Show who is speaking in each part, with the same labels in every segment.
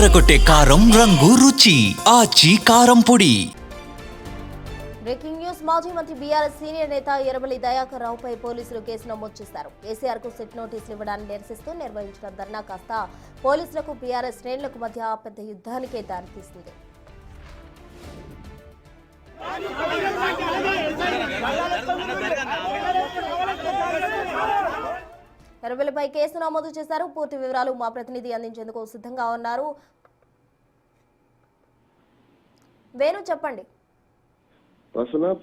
Speaker 1: అదరగొట్టే కారం రంగు రుచి ఆచి కారం పొడి.
Speaker 2: Breaking news. మాజీ మంత్రి బీఆర్ఎస్ సీనియర్ నేత ఎర్రబెల్లి దయాకర్ రావుపై పోలీసులు కేసు నమోదు చేశారు. కేసీఆర్ కు సెట్ నోటీసులు ఇవ్వడాన్ని నిరసిస్తూ నిర్వహించిన ధర్నా కాస్త పోలీసులకు బీఆర్ఎస్ శ్రేణులకు మధ్య పెద్ద యుద్ధానికే దారితీసింది. ఎర్రబెల్లిపై కేసు నమోదు చేశారు. పూర్తి వివరాలు మా ప్రతినిధి అందించేందుకు సిద్ధంగా ఉన్నారు. వేణు, చెప్పండి.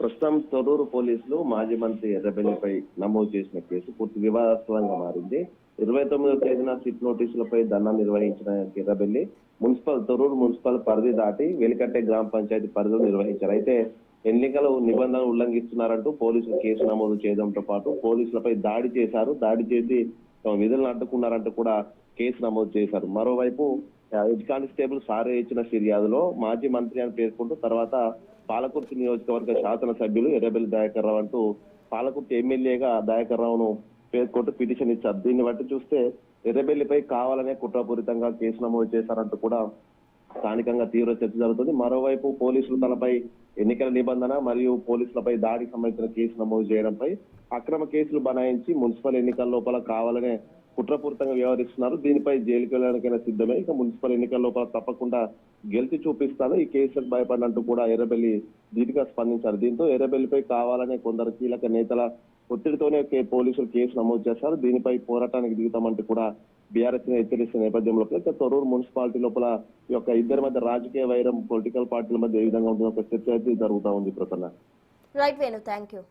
Speaker 3: ప్రస్తుతం తొర్రూరు పోలీసులు మాజీ మంత్రి ఎర్రబెల్లిపై నమోదు చేసిన కేసు పూర్తి వివాదాస్పదంగా మారింది. 29వ తేదీన సిట్ నోటీసులపై ధర్నా నిర్వహించిన ఎర్రబెల్లి తొర్రూరు మున్సిపల్ పరిధి దాటి వెలికట్టే గ్రామ పంచాయతీ పరిధిలో నిర్వహించారు. అయితే ఎన్నికల నిబంధనలు ఉల్లంఘిస్తున్నారంటూ పోలీసులు కేసు నమోదు చేయడంతో పాటు పోలీసులపై దాడి చేశారు. దాడి చేసి తమ విధులను అడ్డుకున్నారంటూ కూడా కేసు నమోదు చేశారు. మరోవైపు హెడ్ కానిస్టేబుల్ సారే ఇచ్చిన ఫిర్యాదులో మాజీ మంత్రి అని పేర్కొంటూ తర్వాత పాలకుర్తి నియోజకవర్గ శాసనసభ్యులు ఎర్రబెల్లి దయాకర్ రావు అంటూ పాలకుర్తి ఎమ్మెల్యేగా దయాకర్ రావును పేర్కొంటూ పిటిషన్ ఇచ్చారు. దీన్ని బట్టి చూస్తే ఎర్రబెల్లిపై కావాలనే కుట్రపూరితంగా కేసు నమోదు చేశారంటూ కూడా స్థానికంగా తీవ్ర చర్చ జరుగుతుంది. మరోవైపు పోలీసులు తనపై ఎన్నికల నిబంధన మరియు పోలీసులపై దాడికి సంబంధించిన కేసు నమోదు చేయడంపై అక్రమ కేసులు బనాయించి మున్సిపల్ ఎన్నికల లోపల కావాలనే కుట్రపూరితంగా వ్యవహరిస్తున్నారు. దీనిపై జైలుకి వెళ్ళడానికైనా సిద్ధమే. ఇక మున్సిపల్ ఎన్నికల లోపల తప్పకుండా గెలిచి చూపిస్తాను, ఈ కేసులకు భయపడినట్టు కూడా ఎర్రబెల్లి ధీటుగా స్పందించారు. దీంతో ఎర్రబెల్లిపై కావాలనే కొందరు కీలక నేతల ఒత్తిడితోనే పోలీసులు కేసు నమోదు చేశారు. దీనిపై పోరాటానికి దిగుతామంటూ కూడా బీఆర్ఎస్ హెచ్చరిస్తున్న నేపథ్యంలో తొర్రూరు మున్సిపాలిటీ లోపల ఈ యొక్క ఇద్దరి మధ్య రాజకీయ వైరం పొలిటికల్ పార్టీల మధ్య ఏ విధంగా ఉంటుందో ఒక చర్చ అయితే జరుగుతూ ఉంది. Prasanna.
Speaker 2: Right Venu, thank you.